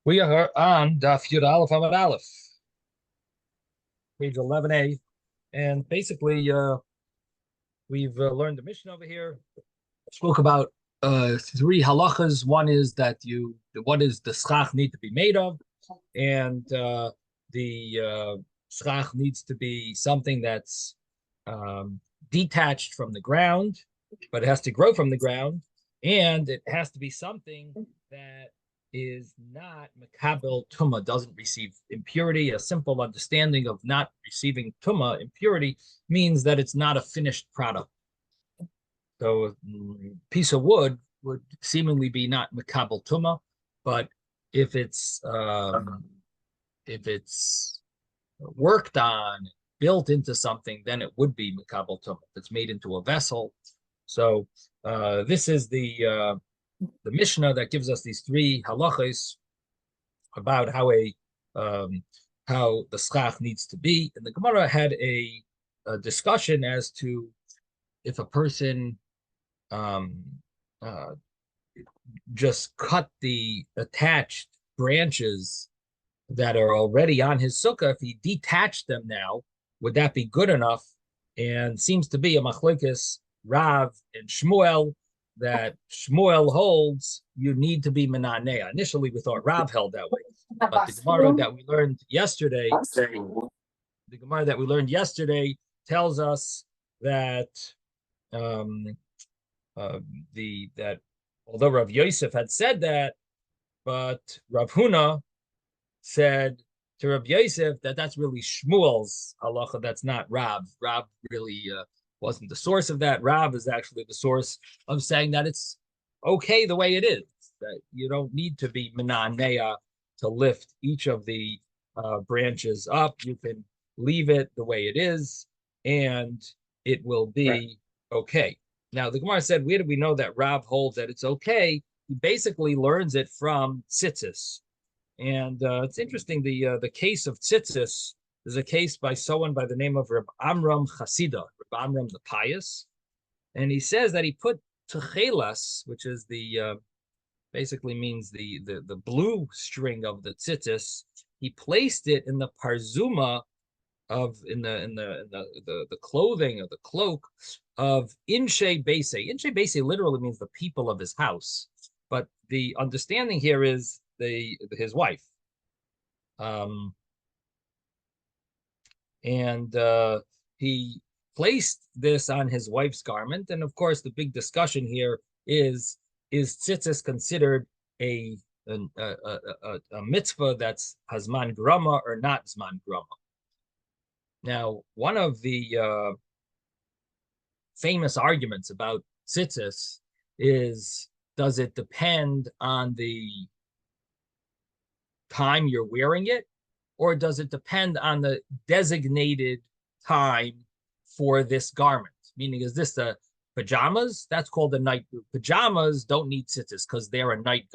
We are on Daf Yud Aleph Amud Aleph, page 11a, and basically we've learned the mission over here. Spoke about three halachas. One is that what is the schach need to be made of, and the schach needs to be something that's um, detached from the ground, but it has to grow from the ground, and it has to be something that is not makabel tuma, doesn't receive impurity. A simple understanding of not receiving tuma, impurity, means that it's not a finished product. So a piece of wood would seemingly be not makabel tuma, but if it's um, if it's worked on, built into something, then it would be makabel tuma. If it's made into a vessel. So this is the Mishnah that gives us these three halachas about um, how the schach needs to be. And the Gemara had a discussion as to if a person um, uh, just cut the attached branches that are already on his sukkah, if he detached them now, would that be good enough? And seems to be a machlokes Rav and Shmuel, that Shmuel holds you need to be menanea. Initially, we thought Rav held that way, but the Gemara that we learned yesterday tells us that um, that although Rav Yosef had said that, but Rav Huna said to Rav Yosef that that's really Shmuel's halacha. That's not Rav. Rav really wasn't the source of that. Rav is actually the source of saying that it's okay the way it is. That you don't need to be menanea to lift each of the branches up. You can leave it the way it is, and it will be okay. Now the Gemara said, where do we know that Rav holds that it's okay? He basically learns it from tzitzis. And it's interesting, the case of tzitzis is a case by someone by the name of Reb Amram Chasida, Reb Amram the Pious. And he says that he put techelas, which is the basically means the blue string of the tzitzis. He placed it in the parzuma of in the clothing or the cloak of Inshe Bese. Inshe Bese literally means the people of his house. But the understanding here is his wife. Um, and he placed this on his wife's garment. And of course, the big discussion here is tzitzis considered a mitzvah that's hazman grama or not zman grama? Now, one of the famous arguments about tzitzis is, does it depend on the time you're wearing it, or does it depend on the designated time for this garment? Meaning, is this the pajamas? That's called a night. Pajamas don't need tzitzis because they're a night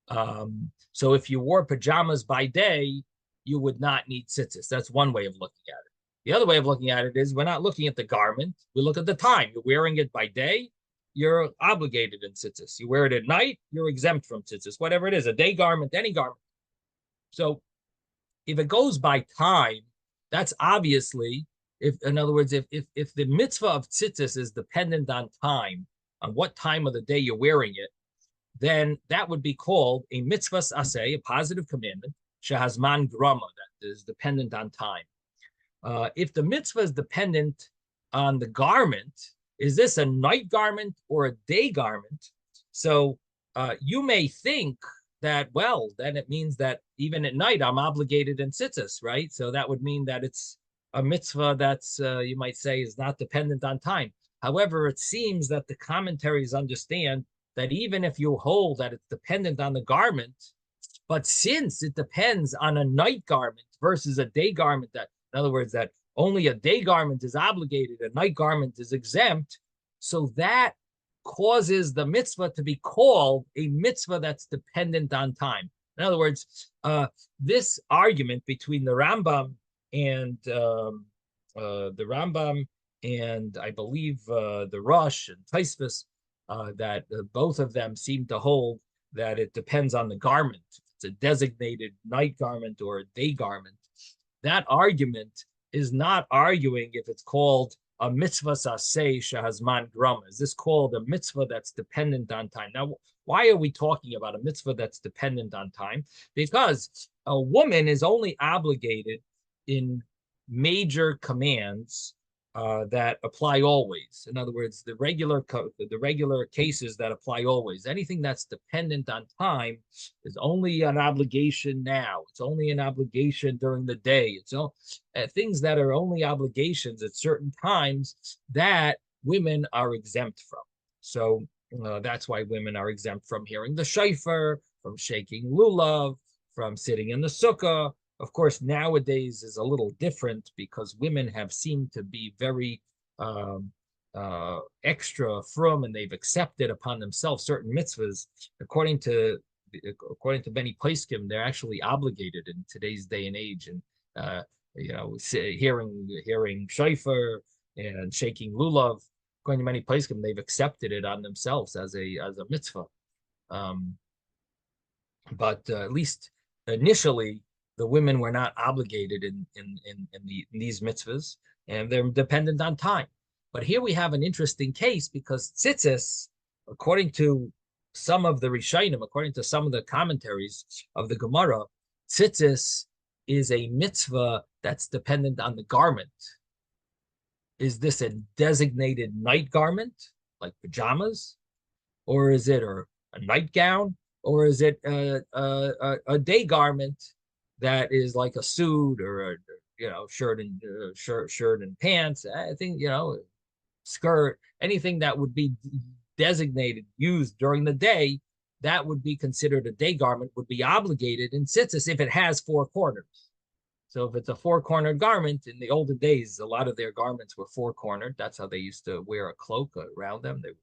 garment. So if you wore pajamas by day, you would not need tzitzis. That's one way of looking at it. The other way of looking at it is we're not looking at the garment. We look at the time. You're wearing it by day, you're obligated in tzitzis. You wear it at night, you're exempt from tzitzis. Whatever it is, a day garment, any garment. So if it goes by time, that's obviously, if in other words, if the mitzvah of tzitzis is dependent on time, on what time of the day you're wearing it, then that would be called a mitzvah aseh, a positive commandment, shehazman grama, that is dependent on time. If the mitzvah is dependent on the garment, is this a night garment or a day garment? So you may think that, well, then it means that even at night I'm obligated in tzitzis, right? So that would mean that it's a mitzvah that's, you might say, is not dependent on time. However, it seems that the commentaries understand that even if you hold that it's dependent on the garment, but since it depends on a night garment versus a day garment, that, in other words, that only a day garment is obligated, a night garment is exempt, so that causes the mitzvah to be called a mitzvah that's dependent on time. In other words, this argument between the Rambam and I believe the Rosh and Taisvis, that both of them seem to hold that it depends on the garment. it's a designated night garment or a day garment, that argument is not arguing if it's called a mitzvah saseh shehazman grama. Is this called a mitzvah that's dependent on time? Now, why are we talking about a mitzvah that's dependent on time? Because a woman is only obligated in major commands that apply always. In other words, the regular cases that apply always. Anything that's dependent on time is only an obligation now. It's only an obligation during the day. It's all things that are only obligations at certain times that women are exempt from. So that's why women are exempt from hearing the shofar, from shaking lulav, from sitting in the sukkah. Of course, nowadays is a little different because women have seemed to be very extra from, and they've accepted upon themselves certain mitzvahs. According to many poskim, they're actually obligated in today's day and age, and hearing shofar and shaking lulav. According to many poskim, they've accepted it on themselves as a mitzvah. But at least initially, the women were not obligated in these mitzvahs, and they're dependent on time. But here we have an interesting case because tzitzis, according to some of the Rishonim, according to some of the commentaries of the Gemara, tzitzis is a mitzvah that's dependent on the garment. Is this a designated night garment, like pajamas, or is it a nightgown, or is it a day garment that is like a suit or a shirt and pants? I think skirt, anything that would be designated used during the day, that would be considered a day garment, would be obligated in tzitzis if it has four corners. So if it's a four-cornered garment, in the olden days, a lot of their garments were four-cornered. That's how they used to wear a cloak around them. They would,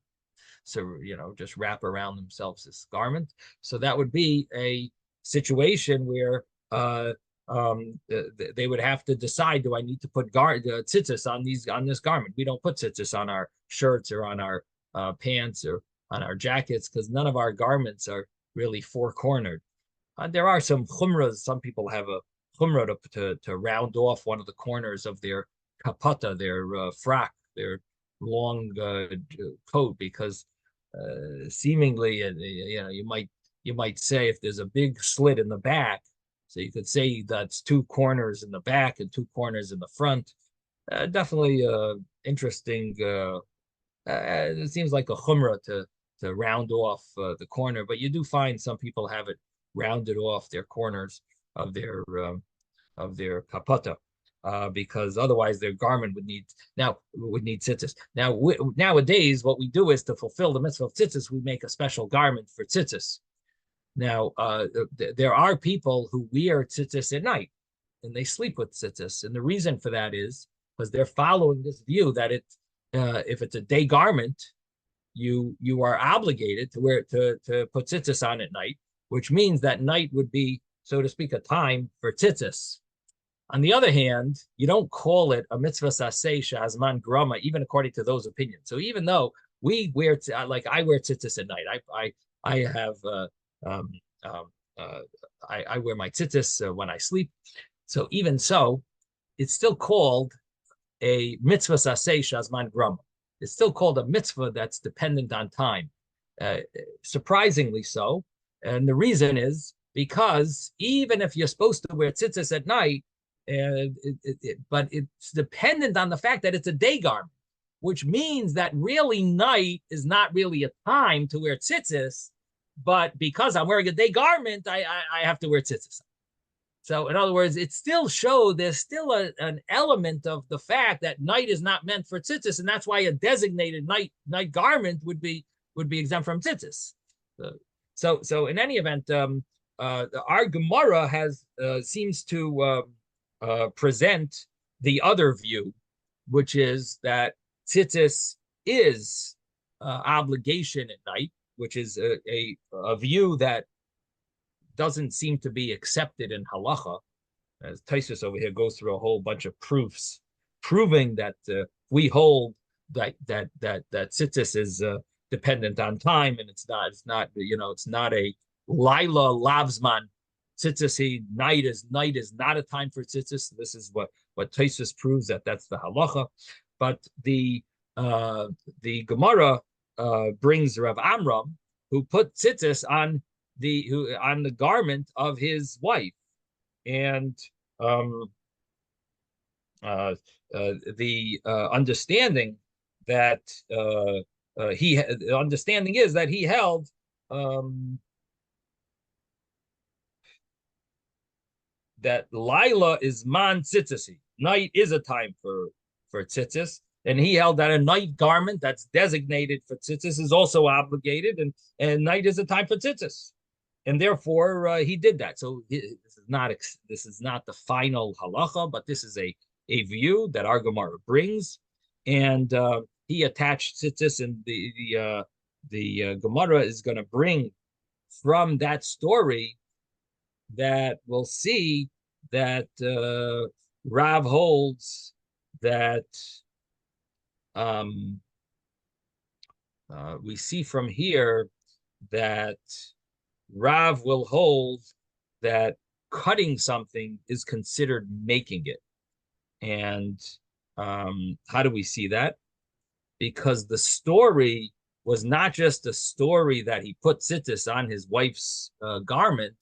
just wrap around themselves this garment. So that would be a situation where they would have to decide: do I need to put tzitzis on this garment? We don't put tzitzis on our shirts or on our pants or on our jackets because none of our garments are really four-cornered. There are some chumras. Some people have a chumrah to round off one of the corners of their kapata, their frock, their long coat, because seemingly, you might say if there's a big slit in the back, so you could say that's two corners in the back and two corners in the front. Definitely interesting. It seems like a chumrah to round off the corner, but you do find some people have it rounded off their corners of their kapata, because otherwise their garment would need tzitzis. Now nowadays, what we do is to fulfill the mitzvah of tzitzis, we make a special garment for tzitzis. Now there are people who wear tzitzis at night and they sleep with tzitzis, and the reason for that is because they're following this view that if it's a day garment, you are obligated to wear to put tzitzis on at night, which means that night would be, so to speak, a time for tzitzis. On the other hand, you don't call it a mitzvah saseh shehazman grama, even according to those opinions. So even though we wear, like I wear tzitzis at night, I have I wear my tzitzis when I sleep. So even so, it's still called a mitzvah saseh shehazman grama. It's still called a mitzvah that's dependent on time. Surprisingly so, and the reason is because even if you're supposed to wear tzitzis at night, but it's dependent on the fact that it's a day garment, which means that really night is not really a time to wear tzitzis, but because I'm wearing a day garment, I have to wear tzitzis. So in other words, it still shows there's still an element of the fact that night is not meant for tzitzis, and that's why a designated night garment would be exempt from tzitzis. So in any event, our Gemara seems to present the other view, which is that tzitzis is obligation at night, which is a view that doesn't seem to be accepted in halacha. As Taisus over here goes through a whole bunch of proofs proving that we hold that tzitzis is dependent on time, and it's not a Laila Lavzman tzitzis. Night is not a time for tzitzis. This is what Tosfos proves that's the halacha. But the Gemara brings Rav Amram, who put tzitzis on the garment of his wife, and the understanding that the understanding is that he held that Lila is man tzitzisi. Night is a time for tzitzis, and he held that a night garment that's designated for tzitzis is also obligated, and night is a time for tzitzis, and therefore he did that. So this is not the final halacha, but this is a view that our Gemara brings, and he attached tzitzis, and the Gemara is going to bring from that story that we'll see that Rav holds that we see from here that Rav will hold that cutting something is considered making it. And how do we see that? Because the story was not just a story that he put tzitzis on his wife's garment,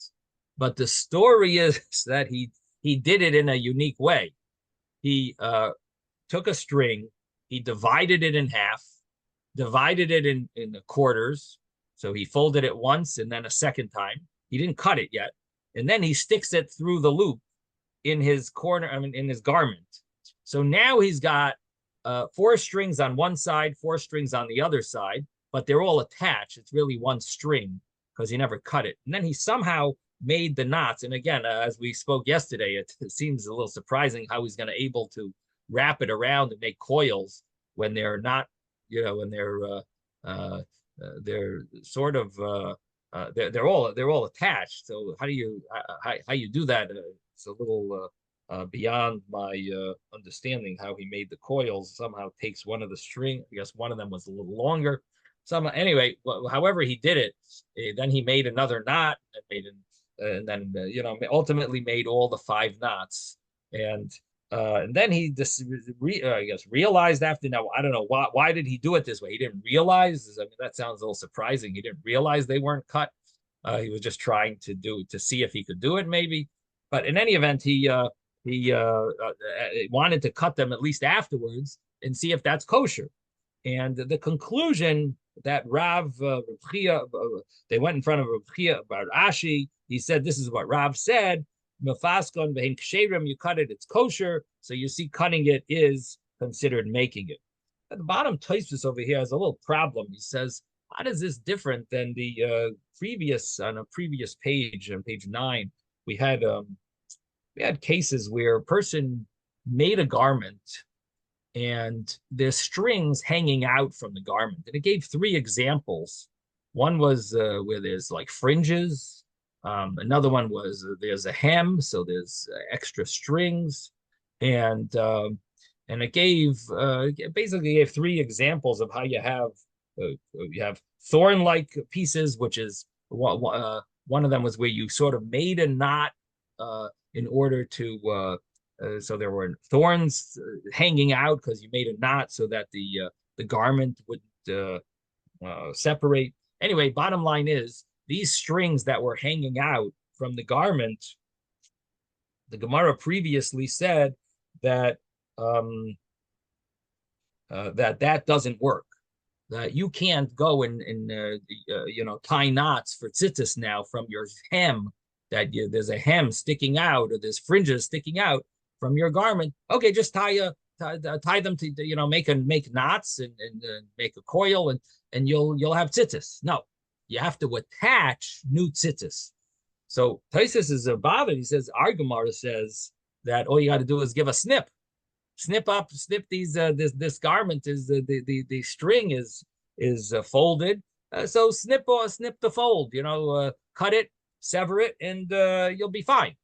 but the story is that he did it in a unique way. He took a string, he divided it in half, divided it in the quarters. So he folded it once and then a second time. He didn't cut it yet. And then he sticks it through the loop in his in his garment. So now he's got 4 strings on one side, 4 strings on the other side, but they're all attached. It's really one string because he never cut it. And then he somehow made the knots. And again, as we spoke yesterday, it seems a little surprising how he's going to able to wrap it around and make coils when they're not, when they're sort of they're all attached. So how you do that? It's a little beyond my understanding how he made the coils. Somehow takes one of the string. I guess one of them was a little longer. Anyway, however he did it, then he made another knot and then ultimately made all the 5 knots, and then he just realized after. Now I don't know why did he do it this way. He didn't realize. I mean, that sounds a little surprising. He didn't realize they weren't cut. He was just trying to see if he could do it, maybe. But in any event, he wanted to cut them at least afterwards and see if that's kosher. And the conclusion that Rav Chia, they went in front of Rav Chia about Ashi. He said, this is what Rav said. Mefaskon v'hein ksherim, you cut it, it's kosher. So you see, cutting it is considered making it. At the bottom, Tosfos over here has a little problem. He says, how is this different than the on a previous page, on page 9? We had cases where a person made a garment and there's strings hanging out from the garment. And it gave 3 examples. One was where there's like fringes. Another one was there's a hem, so there's extra strings. And it basically gave 3 examples of how you have thorn-like pieces, which is one of them was where you sort of made a knot in order to so there were thorns hanging out because you made a knot so that the garment wouldn't separate. Anyway, bottom line is these strings that were hanging out from the garment, the Gemara previously said that that doesn't work. That you can't go and tie knots for tzitzis now from your hem. That there's a hem sticking out or there's fringes sticking out from your garment. Okay, just tie them to make knots and make a coil and you'll have tzitzis. No, you have to attach new tzitzis. So Tosfos is bothered. He says our Gemara says that all you got to do is give a snip these this garment is the string is folded. So snip the fold. Cut it, sever it, and you'll be fine.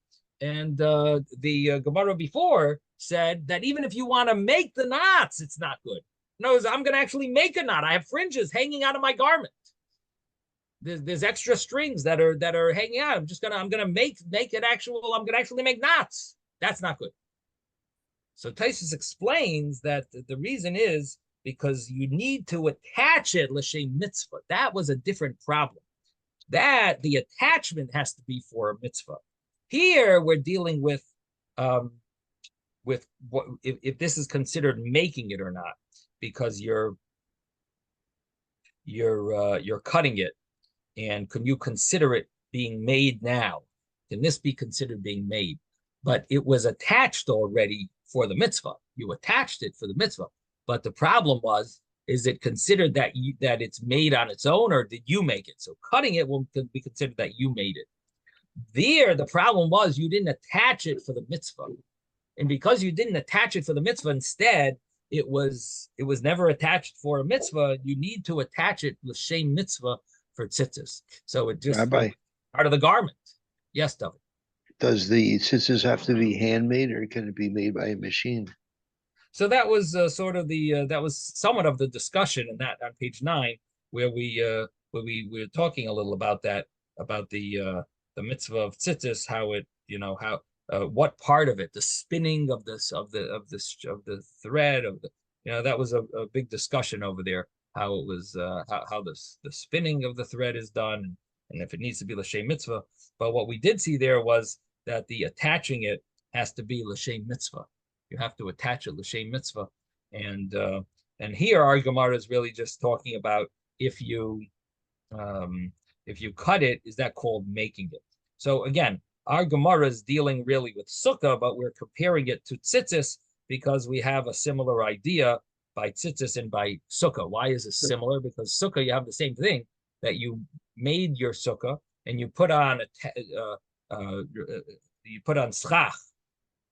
And the Gemara before said that even if you want to make the knots, it's not good. No, I'm going to actually make a knot. I have fringes hanging out of my garment. there's extra strings that are hanging out. I'm gonna make it actual. I'm gonna actually make knots. That's not good. So Taisus explains that the reason is because you need to attach it l'shem mitzvah. That was a different problem. That the attachment has to be for a mitzvah. Here we're dealing with what if this is considered making it or not, because you're cutting it, and can you consider it being made now? Can this be considered being made? But it was attached already for the mitzvah. You attached it for the mitzvah. But the problem was, is it considered that that it's made on its own, or did you make it? So cutting it will be considered that you made it. There, the problem was you didn't attach it for the mitzvah. And because you didn't attach it for the mitzvah, instead, it was never attached for a mitzvah. You need to attach it l'shem mitzvah for tzitzis. So it just Rabbi, part of the garment. Yes, David. does the tzitzis have to be handmade, or can it be made by a machine? So that was sort of that was somewhat of the discussion in that on page 9, where we were talking a little about that, about the mitzvah of tzitzis, how it, how what part of it, the spinning of the thread of the, that was a big discussion over there, how it was how the spinning of the thread is done, and if it needs to be l'shem mitzvah. But what we did see there was that the attaching it has to be l'shem mitzvah. You have to attach it l'shem mitzvah, and here our Gemara is really just talking about if you cut it, is that called making it? So again, our Gemara is dealing really with sukkah, but we're comparing it to tzitzis because we have a similar idea by tzitzis and by sukkah. Why is it similar? Because sukkah, you have the same thing, that you made your sukkah and you put on schach,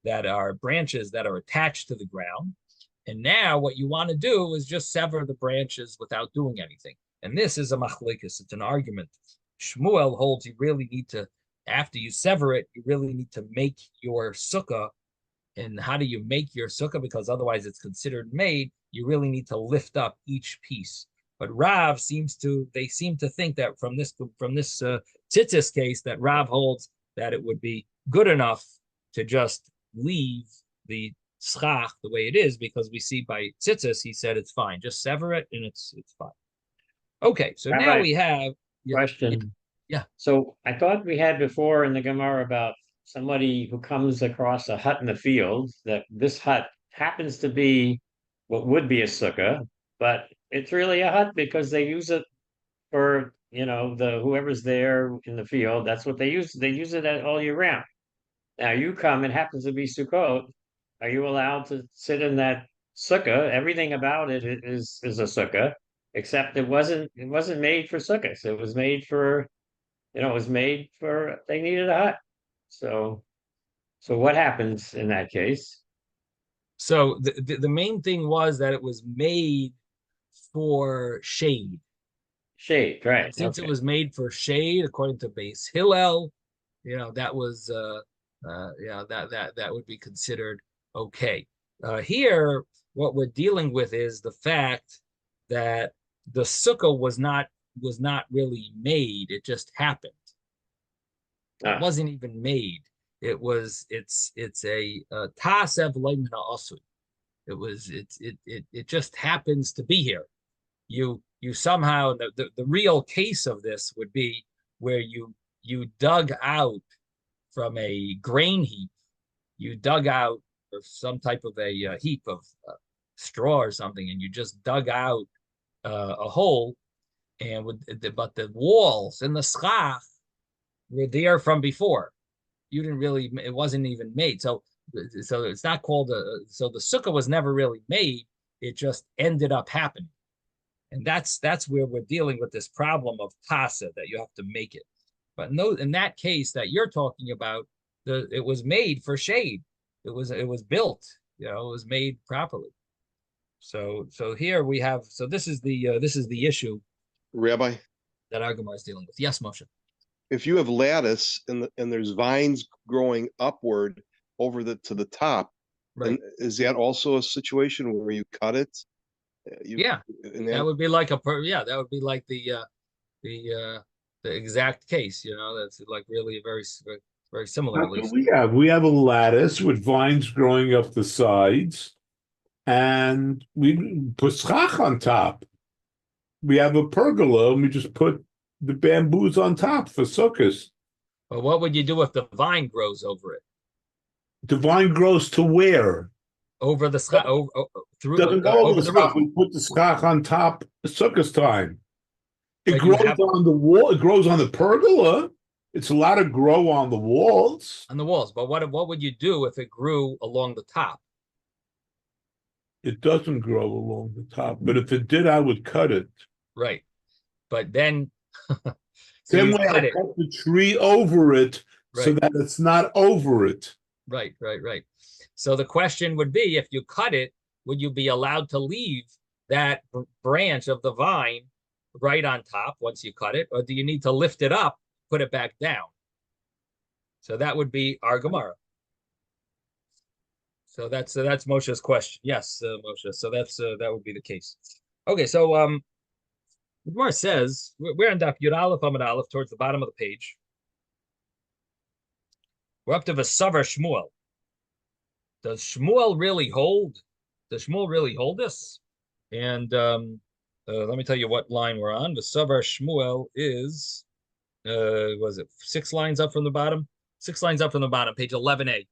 that are branches that are attached to the ground. And now what you want to do is just sever the branches without doing anything. And this is a machlekes, it's an argument. Shmuel holds you really need to, after you sever it, you really need to make your sukkah. And how do you make your sukkah? Because otherwise it's considered made. You really need to lift up each piece. But Rav seem to think that from this tzitzis case, that Rav holds that it would be good enough to just leave the schach the way it is, because we see by tzitzis, he said it's fine. Just sever it and it's fine. Okay, so Rabbi, now we have question. Yeah. So I thought we had before in the Gemara about somebody who comes across a hut in the field, that this hut happens to be what would be a sukkah, but it's really a hut because they use it for, whoever's there in the field. That's what they use. They use it all year round. Now you come, it happens to be Sukkot. Are you allowed to sit in that sukkah? Everything about it is a sukkah, except it wasn't made for sukkahs. It was made for, they needed a hut. So what happens in that case? So the main thing was that it was made for shade. Shade, right? And since it was made for shade, according to Beis Hillel, that was that would be considered okay. Here, what we're dealing with is the fact that the sukkah was not really made. It just happened. It wasn't even made. It's a tasev leimna asui. It just happens to be here. You somehow, the real case of this would be where you dug out from a grain heap, you dug out or some type of a heap of straw or something, and you just dug out a hole, and but the walls and the schach were there from before. You didn't really, it wasn't even made. So it's not called so the sukkah was never really made. It just ended up happening. And that's where we're dealing with this problem of tasa, that you have to make it. But no, in that case that you're talking about, it was made for shade. It was built, it was made properly. So here we have, so this is the issue, Rabbi, that our Gemara is dealing with. Yes, Moshe. if you have lattice and there's vines growing upward over to the top, right, is that also a situation where you cut it? That would be like that would be like the the exact case. That's like really very similar How at do least. we have? We have a lattice with vines growing up the sides, and we put schach on top. We have a pergola, and we just put the bamboos on top for sukkahs. But what would you do if the vine grows over it? The vine grows to where? Over the schach, through Doesn't go over over the the schach. roof. We put the schach on top sukkahs time. It But you grows have on the wall. It grows on the pergola. It's allowed to grow on the walls. on the walls. But what would you do if it grew along the top? It doesn't grow along the top, but if it did, I would cut it. Right. But then so Same you way cut I it. cut the tree over it so Right. that it's not over it. Right. So the question would be, if you cut it, would you be allowed to leave that branch of the vine right on top once you cut it, or do you need to lift it up, put it back down? So that would be our Gemara. So that's Moshe's question. Yes, Moshe. So that would be the case. Okay, so the Gemara says we're on Daf Yud Aleph Amud Aleph towards the bottom of the page. We're up to V'savar Shmuel. Does Shmuel really hold? Does Shmuel really hold this? And let me tell you what line we're on. V'savar Shmuel is was it 6 lines up from the bottom? 6 lines up from the bottom, page 11a.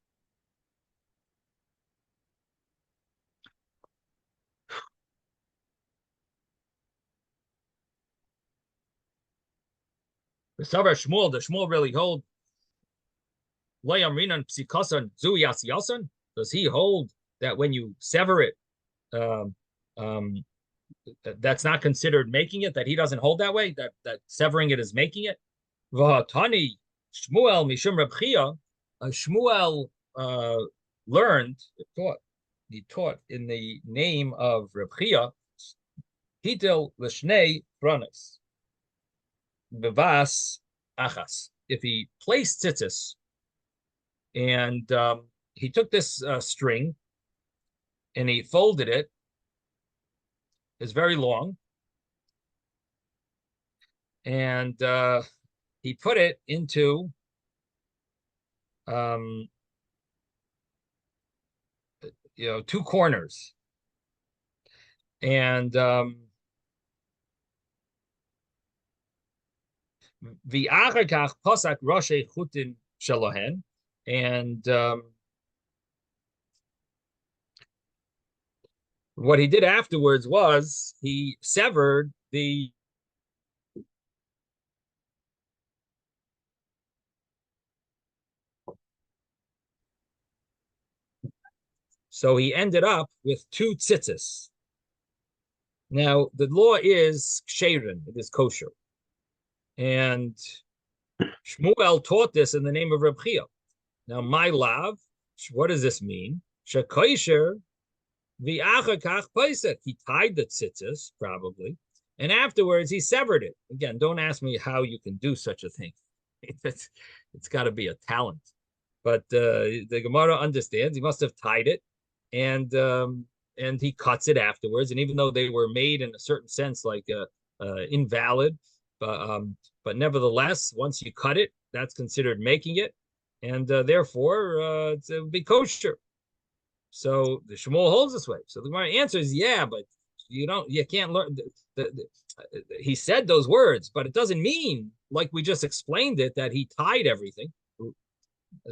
V'savar Shmuel, does Shmuel really hold? Lo yamrinan psikasan zu yasiyasan? Does he hold that when you sever it, um, um, that's not considered making it? That he doesn't hold that way? That severing it is making it? V'hatani Shmuel mishum Reb Chia. Shmuel learned, he taught in the name of Reb Chia. Hitel l'shnei pranas v'vas achas. If he placed tzitzis, and he took this string and he folded it. It's very long, and he put it into two corners, and v'achar kach pasak roshei chutin shalohen, and what he did afterwards was he severed the so he ended up with 2 tzitzis. Now the law is ksherin, it is kosher, and Shmuel taught this in the name of Reb Chia. Now my lav, what does this mean? Shekosher v'achar kach paisek. He tied the tzitzis probably, and afterwards he severed it. Again, don't ask me how you can do such a thing. It's got to be a talent. But the Gemara understands he must have tied it, and he cuts it afterwards. And even though they were made in a certain sense like invalid, but nevertheless, once you cut it, that's considered making it, and therefore it would be kosher. So the Shmuel holds this way. So the Gemara answer is yeah, but you can't learn. He said those words, but it doesn't mean, like we just explained it, that he tied everything.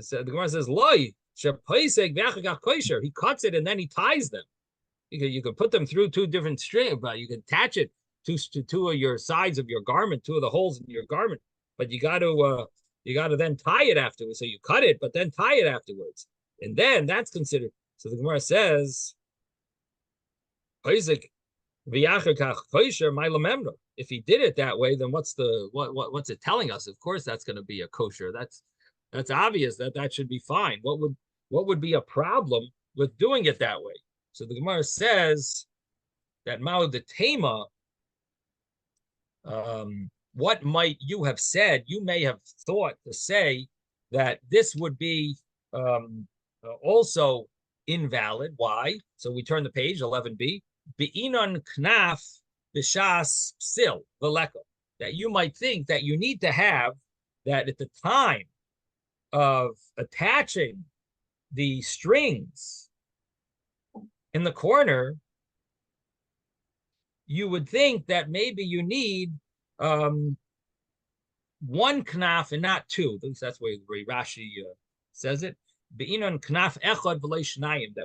So the Gemara says loy shepaisek v'achar kosher. He cuts it and then he ties them. You could put them through 2 different strings, but you can attach it to 2 of your sides of your garment, 2 of the holes in your garment. But you got to then tie it afterwards. So you cut it, but then tie it afterwards, and then that's considered. So the Gemara says, if he did it that way, then what's it telling us? Of course, that's going to be a kosher. That's obvious that should be fine. What would be a problem with doing it that way? So the Gemara says that Mao the Tema, what might you have said? You may have thought to say that this would be also invalid. Why? So we turn the page, 11b. Be'inon knaf b'shas psil v'leko. that you might think that you need to have that at the time of attaching the strings in the corner, you would think that maybe you need one knaf and not two. At least that's where Rashi says it. That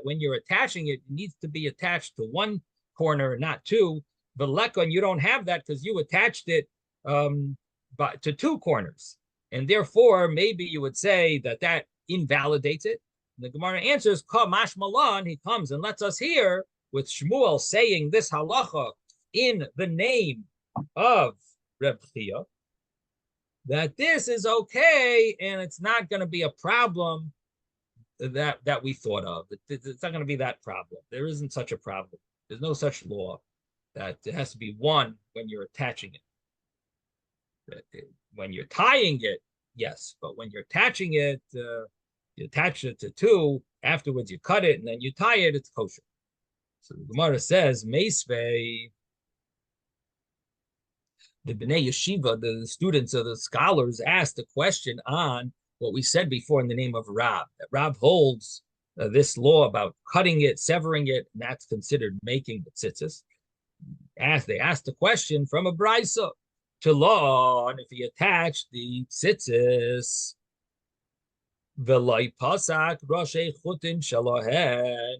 when you're attaching it, it needs to be attached to one corner, not two. But lekon, you don't have that because you attached it to two corners, and therefore maybe you would say that invalidates it. And the Gemara answers, "Kamash malan." He comes and lets us hear with Shmuel saying this halacha in the name of Reb Chia, that this is okay and it's not going to be a problem that we thought of. It's not going to be that problem. There isn't such a problem. There's no such law that it has to be one when you're attaching it. When you're tying it, yes, but when you're attaching it, you attach it to two, afterwards you cut it, and then you tie it, it's kosher. So the Gemara says, Meisvei, the Bnei Yeshiva, the students or the scholars, asked a question on what we said before in the name of Rav. That Rav holds this law about cutting it, severing it, and that's considered making the tzitzis. They asked the question from a brisa to law, and if he attached the tzitzis, v'loi pasak roshei chutin shalohen,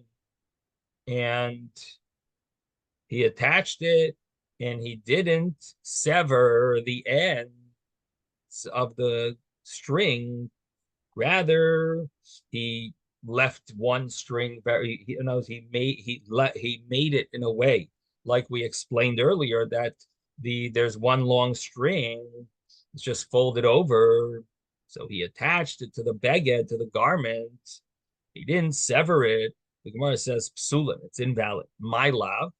and he attached it, and he didn't sever the ends of the string. Rather, he left one string he made it in a way, like we explained earlier, that there's one long string, it's just folded over. So he attached it to the beged, to the garment. He didn't sever it. The Gemara says psulin, it's invalid. My love,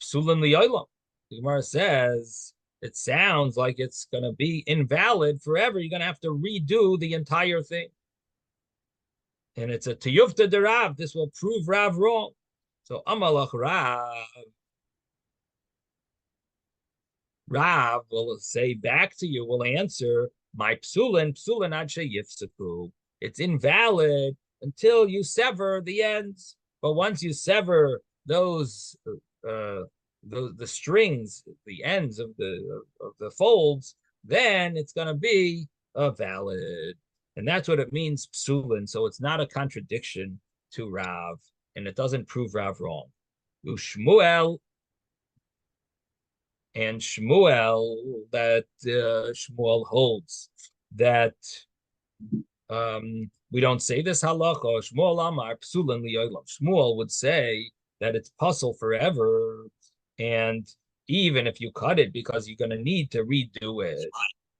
psulin liyolam. The Gemara says it sounds like it's going to be invalid forever. You're going to have to redo the entire thing. And it's a tiyufta de Rav. This will prove Rav wrong. So amalach Rav will say back to you, will answer, my psulin ad sheyifsaku. It's invalid until you sever the ends. But once you sever those the strings, the ends of the folds, then it's going to be valid. And that's what it means, psulin. So it's not a contradiction to Rav, and it doesn't prove Rav wrong. Shmuel, that Shmuel holds that we don't say this halacha. Shmuel amar psulin liyolam. Shmuel would say that it's puzzle forever, and even if you cut it, because you're going to need to redo it.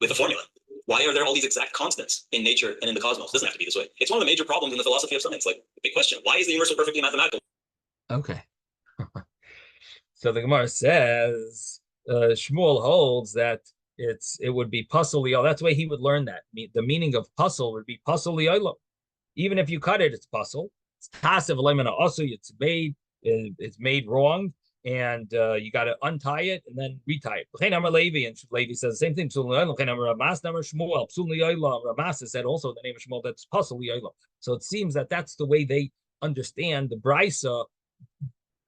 With a formula. Why are there all these exact constants in nature and in the cosmos? It doesn't have to be this way. It's one of the major problems in the philosophy of science. Like, the big question, why is the universe so perfectly mathematical? Okay. So the Gemara says, Shmuel holds that it would be puzzle li'olam. That's the way he would learn that. The meaning of puzzle would be puzzle li'olam. Even if you cut it, it's puzzle. It's tasev lemana also. It's made wrong, and you got to untie it and then retie it. Levi, and Levi says the same thing. Ramasa said also the name of Shmuel, that's puzzle li'olam. So it seems that that's the way they understand the brisa,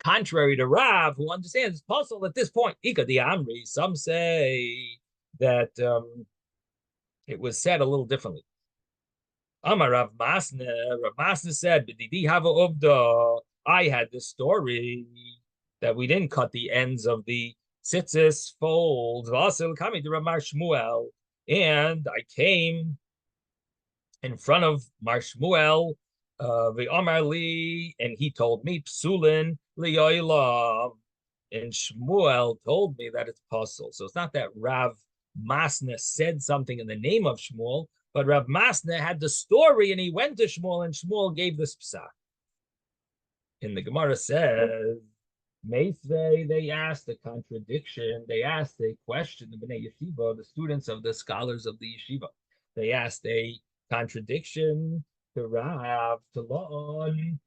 contrary to Rav, who understands puzzle at this point. Ika di Amri, some say that it was said a little differently. Amar Rav Masna said, "B'didi hava uvda." I had this story that we didn't cut the ends of the tzitzis folds. Vasil kami to Rav Mar Shmuel, and I came in front of Mar Shmuel, v'amar li, and he told me psulin liyolam, and Shmuel told me that it's puzzle. So it's not that Rav Masna said something in the name of Shmuel, but Rav Masna had the story, and he went to Shmuel, and Shmuel gave this psak. And the Gemara says, they asked a contradiction. They asked a question, the Bnei Yeshiva, the students of the scholars of the yeshiva. They asked a contradiction to Rav, to La'on,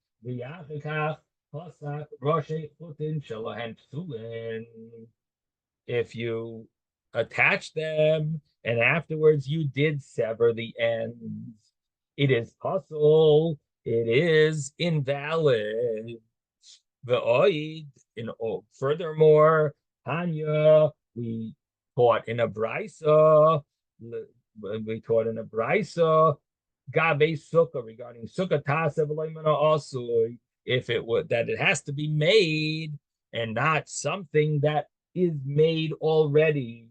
if you attached them, and afterwards you did sever the ends. It is possible. It is invalid. V'oid, furthermore, Tanya, we taught in a brisa, Gabe Sukkah, regarding Sukkah Tasev Asui, if it would, that it has to be made and not something that is made already.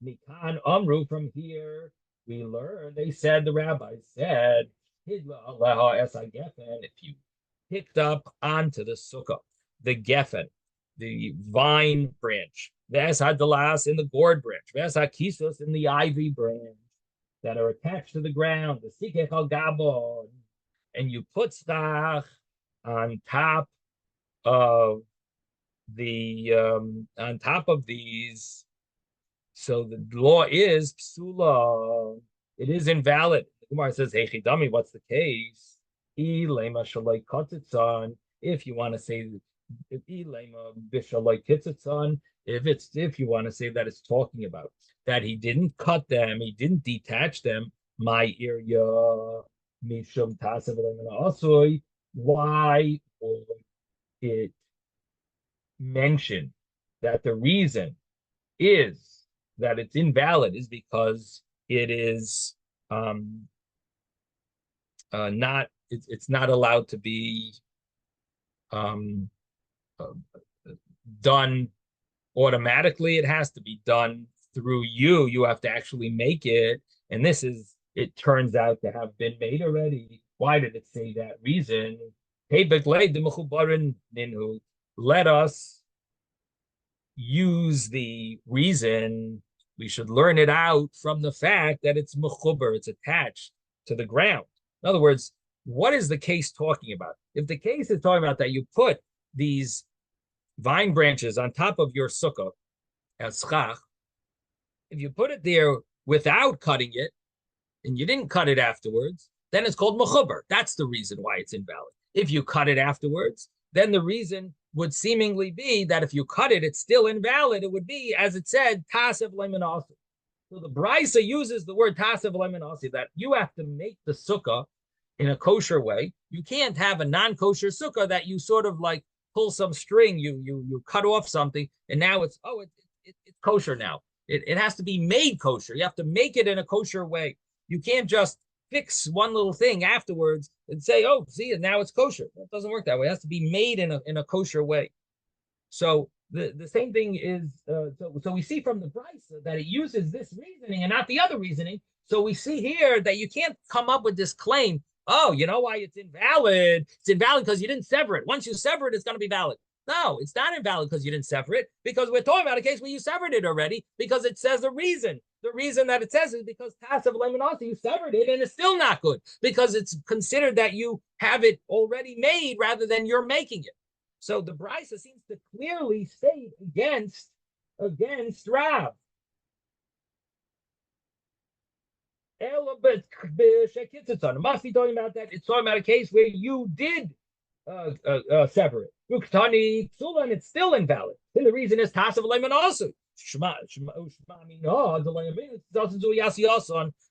Mikan Amru, from here we learn, they said, the rabbi said, if you picked up onto the sukkah, the geffen, the vine branch, Vesadalas in the gourd branch, Vesakisos in the ivy branch that are attached to the ground, the Sikech al Gabon, and you put stach on top of these. So the law is psula. It is invalid. The Gemara says, "Hey, chidami, what's the case? If you want to say, if you want to say that it's talking about that he didn't cut them, he didn't detach them, my area mishum tasev asui. Why would it mention that the reason is that it's invalid is because it is not, it's not allowed to be done automatically. It has to be done through you. You have to actually make it, and this is, it turns out to have been made already. Why did it say that reason? Let us use the reason. We should learn it out from the fact that it's mechuber, it's attached to the ground. In other words, what is the case talking about? If the case is talking about that you put these vine branches on top of your sukkah as schach, if you put it there without cutting it, and you didn't cut it afterwards, then it's called mechuber. That's the reason why it's invalid. If you cut it afterwards, then the reason would seemingly be that if you cut it, it's still invalid. It would be, as it said, tasev lemanasi. So the brisa uses the word tasev lemanasi, that you have to make the sukkah in a kosher way. You can't have a non-kosher sukkah that you sort of like pull some string, you cut off something, and now it's kosher now. It has to be made kosher. You have to make it in a kosher way. You can't just fix one little thing afterwards and say, oh, see, now it's kosher. That doesn't work that way. It has to be made in a kosher way. So the same thing is, so we see from the brisa that it uses this reasoning and not the other reasoning. So we see here that you can't come up with this claim, oh, you know why it's invalid? It's invalid because you didn't sever it. Once you sever it, it's going to be valid. No, it's not invalid because you didn't sever it, because we're talking about a case where you severed it already, because it says the reason. The reason that it says is because tasev lemanasi, you severed it, and it's still not good, because it's considered that you have it already made rather than you're making it. So the brisa seems to clearly state against Rav. It must be talking about that. It's talking about a case where you did sever it. And it's still invalid. And the reason is tasev lemanasi.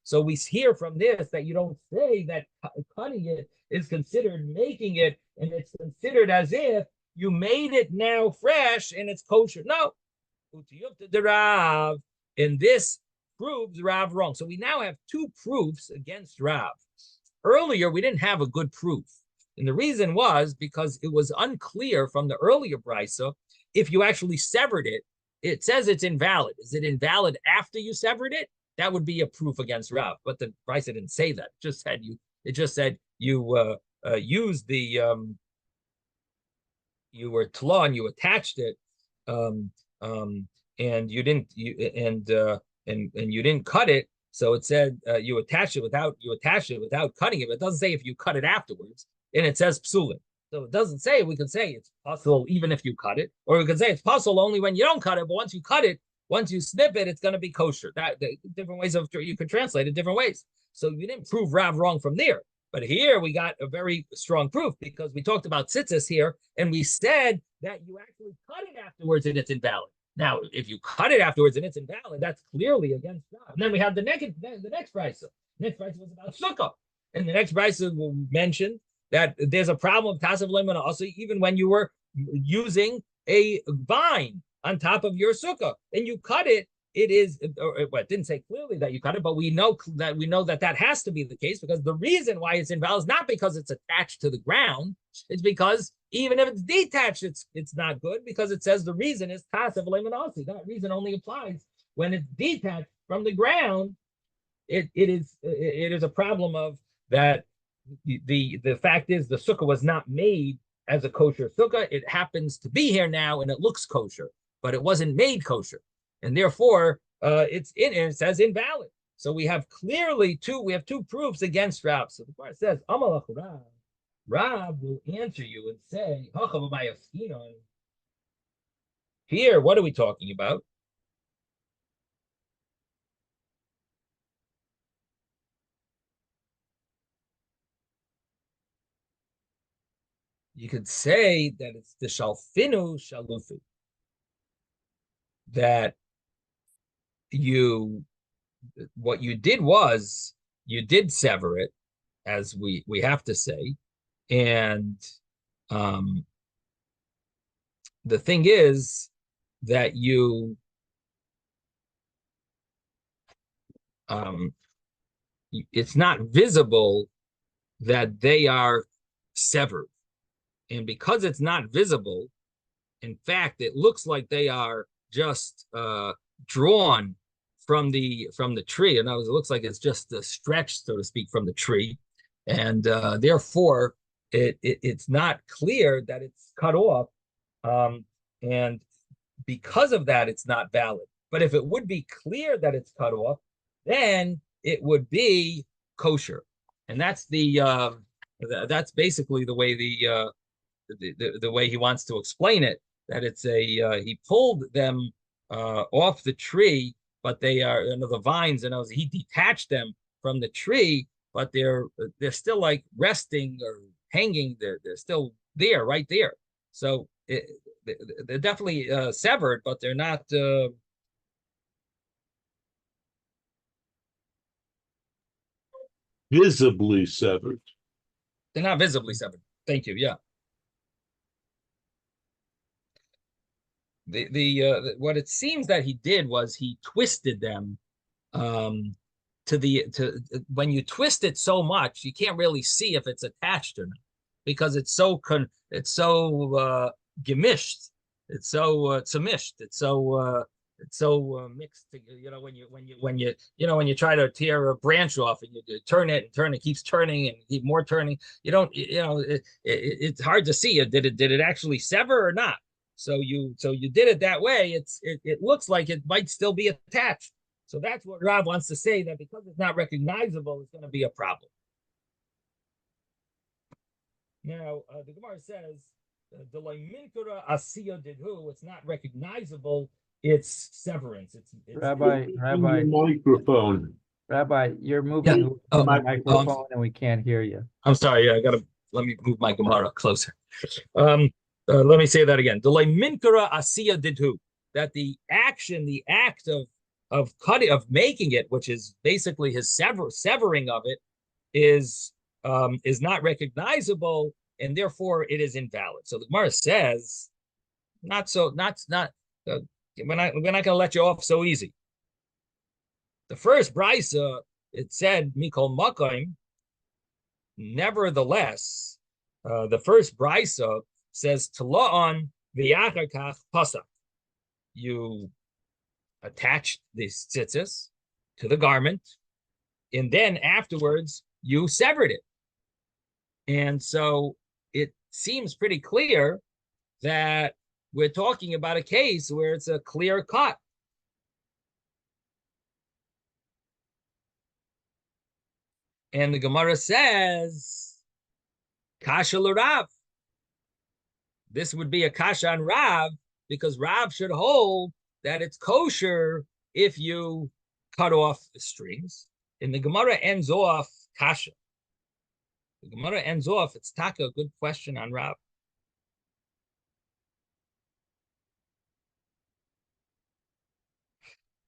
So we hear from this that you don't say that cutting it is considered making it, and it's considered as if you made it now fresh and it's kosher. No. And this proves Rav wrong. So we now have two proofs against Rav. Earlier, we didn't have a good proof. And the reason was because it was unclear from the earlier brisa if you actually severed it. It says it's invalid. Is it invalid after you severed it? That would be a proof against Rav. But the brisa didn't say that. It just said you used the you were tlon, you attached it, and you didn't and you didn't cut it. So it said you attached it without cutting it. But it doesn't say if you cut it afterwards, and it says psulin. So it doesn't say, we can say it's possible even if you cut it, or we can say it's possible only when you don't cut it, but once you cut it, once you snip it, it's going to be kosher. Different ways of, you could translate it different ways. So you didn't prove Rav wrong from there. But here we got a very strong proof, because we talked about tzitzis here, and we said that you actually cut it afterwards and it's invalid. Now, if you cut it afterwards and it's invalid, that's clearly against Rav. And then we have the next brisa. Next brisa was about sukkah, and the next brisa will mention that there's a problem of tasav lemon also even when you were using a vine on top of your sukkah and you cut it. It is, well, it didn't say clearly that you cut it, but we know that has to be the case, because the reason why it's invalid is not because it's attached to the ground. It's because even if it's detached, it's not good, because it says the reason is tasav lemanasi. That reason only applies when it's detached from the ground. It is a problem of that. The fact is the sukkah was not made as a kosher sukkah. It happens to be here now and it looks kosher, but it wasn't made kosher. And therefore, it's in it says invalid. So we have clearly two proofs against Rav. So the Gemara says, Amalach Rav. Rav will answer you and say, here, what are we talking about? You could say that it's the shalfinu shalufi. That what you did was you did sever it, as we have to say, and the thing is that it's not visible that they are severed, and because it's not visible, in fact, it looks like they are just drawn from the tree. In other words, it looks like it's just a stretch, so to speak, from the tree, and therefore it's not clear that it's cut off, and because of that, it's not valid. But if it would be clear that it's cut off, then it would be kosher, and that's basically the way the way he wants to explain it. That it's he pulled them off the tree, but they are the vines, and he detached them from the tree, but they're still like resting or hanging. They're still there, right there. So they're definitely severed, but they're not. Visibly severed. They're not visibly severed. Thank you. Yeah. What it seems that he did was he twisted them when you twist it so much, you can't really see if it's attached or not, because it's so gemished, it's so samished, it's so mixed. When you try to tear a branch off and you turn it, it keeps turning and keep more turning. It's hard to see it. Did it actually sever or not? So you did it that way. It looks like it might still be attached. So that's what Rav wants to say, that because it's not recognizable, it's going to be a problem. Now the Gemara says, it's not recognizable. It's severance. It's Rabbi, Microphone. Rabbi, you're moving the microphone and we can't hear you. I'm sorry. Yeah, let me move my Gemara closer. Let me say that again. That the act of cutting, of making it, which is basically his severing of it, is not recognizable, and therefore it is invalid. So the Gemara says, we're not going to let you off so easy. The first brisa, it said mikol makayim. Nevertheless, the first brisa says tala'on v'yachar kach pasak. You attach the tzitzis to the garment, and then afterwards you severed it. And so it seems pretty clear that we're talking about a case where it's a clear cut. And the Gemara says, kasha l'Rav. This would be a kasha on Rav, because Rav should hold that it's kosher if you cut off the strings. And the Gemara ends off kasha. The Gemara ends off, it's taka, a good question on Rav.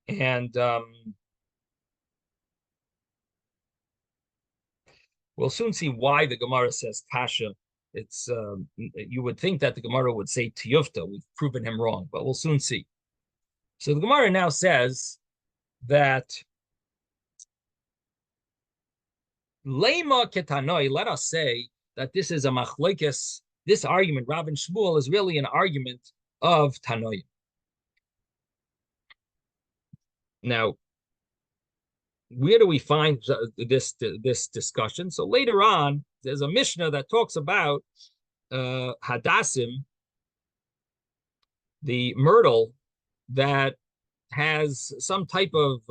And we'll soon see why the Gemara says kasha. It's you would think that the Gemara would say tiyufta. We've proven him wrong, but we'll soon see. So the Gemara now says that Lema ketanoi, let us say that this is a machlokes. This argument, Rav and Shmuel, is really an argument of Tanoim. Now, where do we find this discussion? So later on, there's a Mishnah that talks about Hadassim, the myrtle that has some type of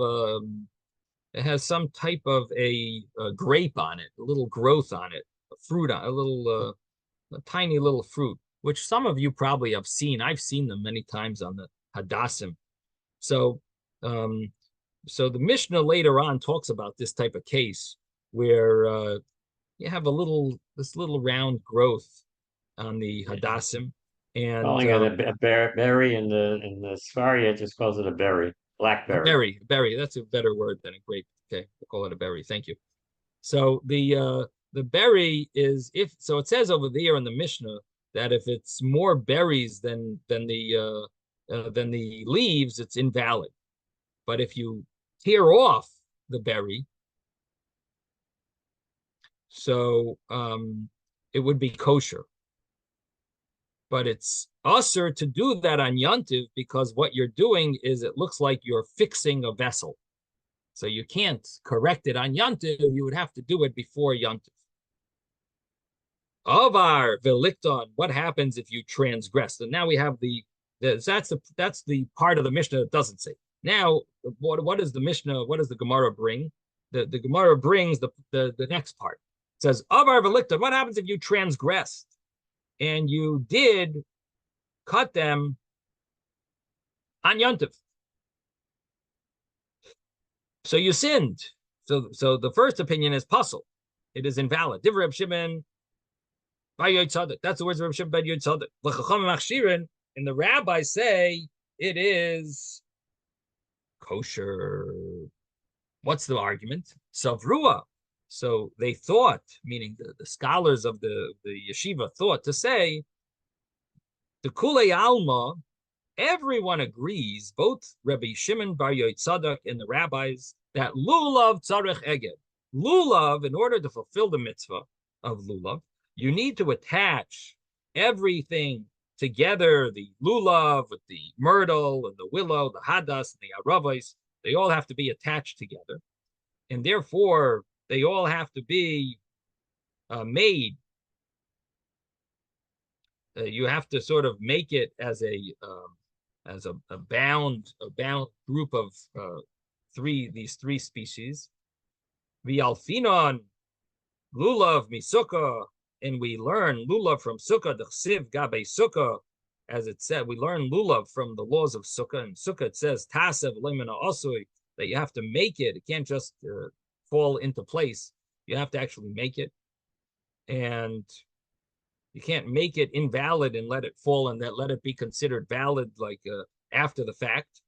a grape on it, a little growth on it, a fruit on a tiny little fruit, which some of you probably have seen. I've seen them many times on the Hadassim. So so the Mishnah later on talks about this type of case where you have this little round growth on the Hadassim, and Calling it a berry in the Sfaria just calls it a berry, blackberry. Berry. That's a better word than a grape. Okay, we'll call it a berry. Thank you. So the berry is so it says over there in the Mishnah that if it's more berries than the leaves, it's invalid. But if you tear off the berry, so it would be kosher. But it's usher to do that on Yontiv because what you're doing is it looks like you're fixing a vessel. So you can't correct it on Yontiv. You would have to do it before Yontiv. Avar velikton, what happens if you transgress? And now we have that's the part of the Mishnah that doesn't say. Now, what is the Mishnah? What does the Gemara bring? The Gemara brings the next part. It says, Avar velikton, what happens if you transgressed and you did cut them on Yontiv? So you sinned. So the first opinion is puzzle. It is invalid. Divrei Reb Shimon Bar Tzadok. That's the words of Reb Shimon Bar Tzadok. L'chacham machshirin, and the rabbis say it is kosher. What's the argument? Savrua. So they thought, meaning the scholars of the yeshiva thought to say, the Kulei Alma, everyone agrees, both Rabbi Shimon Bar Tzadok and the rabbis, that lulav tzarech eged. Lulav, in order to fulfill the mitzvah of lulav, you need to attach everything together, the lulav with the myrtle and the willow, the hadas and the aravos, they all have to be attached together. And therefore, they all have to be made. You have to sort of make it as a bound group of these three species. V'alfinon lulav misukkah, and we learn lulav from sukkah, the chsiv gabe sukkah, as it said, we learn lulav from the laws of sukkah. And sukkah it says tasev lemina asui, that you have to make it. It can't just fall into place. You have to actually make it, and you can't make it invalid and let it fall and let it be considered valid like after the fact.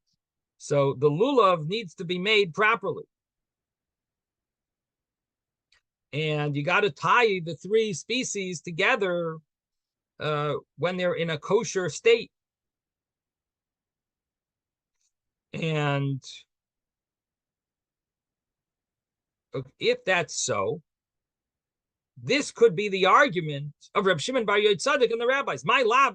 So the lulav needs to be made properly. And you got to tie the three species together when they're in a kosher state. And if that's so, this could be the argument of Reb Shimon Bar Tzadok and the rabbis. My lav,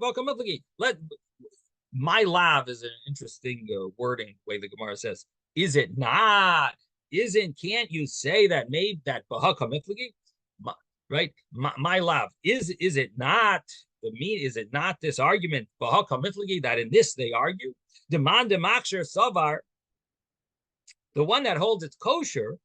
my lav is an interesting wording, way the Gemara says. Is it not? Can't you say that made that bahakamithligi? Right? My lav. Is it not is it not this argument bahakamithligi that in this they argue? Demand demakshir savar, the one that holds it's kosher.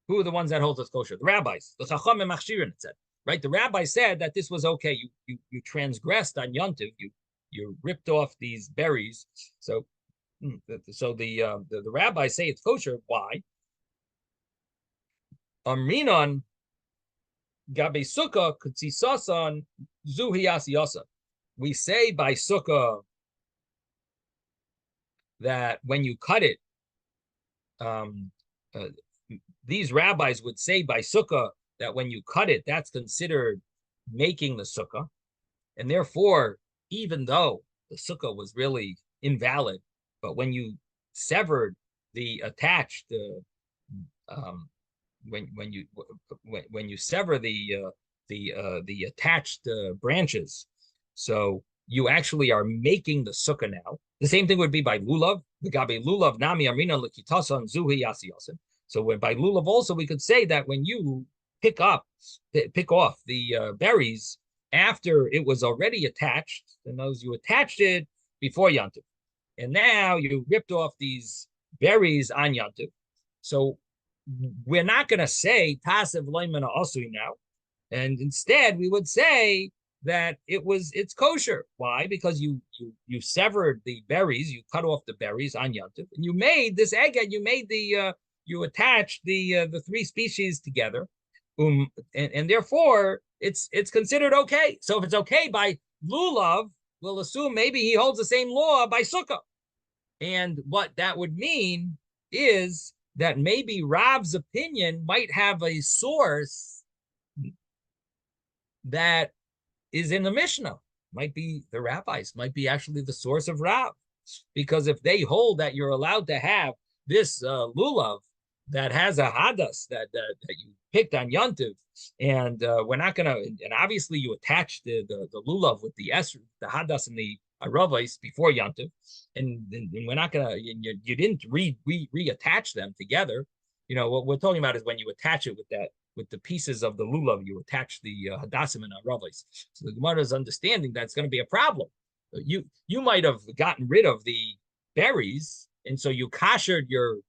Who are the ones that hold us kosher? The rabbis. The chacham and machshirin, it said. Right? The rabbi said that this was okay. You transgressed on Yontiv. You ripped off these berries. So the rabbis say it's kosher. Why? Amrinon gabe sukkah kutzisasan zuhiyas yasa. We say by sukkah that when you cut it, these rabbis would say by sukkah that when you cut it, that's considered making the sukkah. And therefore, even though the sukkah was really invalid, but when you severed the attached, when you sever the attached branches, so you actually are making the sukkah now. The same thing would be by lulav. The gabe lulav nami amrina lekitasan zuhi yasiyasin. So when by lulav also we could say that when you pick off the berries after it was already attached, and those you attached it before Yantiv, and now you ripped off these berries on Yantiv. So we're not going to say tasev loymana asui now, and instead we would say that it's kosher. Why? Because you severed the berries, you cut off the berries on Yantiv, and you made this egg, and you made you attached the three species together, and therefore it's considered okay. So if it's okay by lulav, we'll assume maybe he holds the same law by sukkah, and what that would mean is that maybe Rav's opinion might have a source that is in the Mishnah. Might be the rabbis, might be actually the source of Rav, because if they hold that you're allowed to have this lulav that has a hadas that you picked on Yontiv, and we're not gonna, and obviously you attach the lulav with the hadas and the aravais before Yontiv, and we're not gonna, you didn't reattach them together. What we're talking about is when you attach it with the pieces of the lulav, you attach the hadasim and aravais. So the Gemara is understanding that's going to be a problem. You might have gotten rid of the berries, and so you kashered your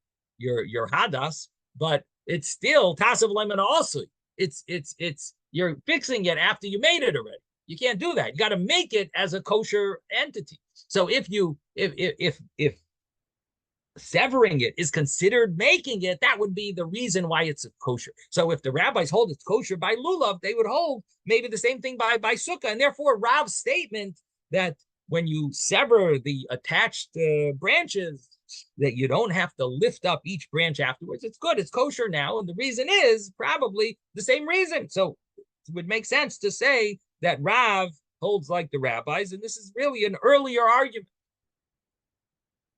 hadas, but it's still tasav lemon also. It's you're fixing it after you made it already. You can't do that. You got to make it as a kosher entity. So if severing it is considered making it, that would be the reason why it's a kosher. So if the rabbis hold it's kosher by lulav, they would hold maybe the same thing by sukkah. And therefore, Rav's statement that when you sever the attached branches, that you don't have to lift up each branch afterwards, it's good, it's kosher now. And the reason is probably the same reason. So it would make sense to say that Rav holds like the rabbis, and this is really an earlier argument.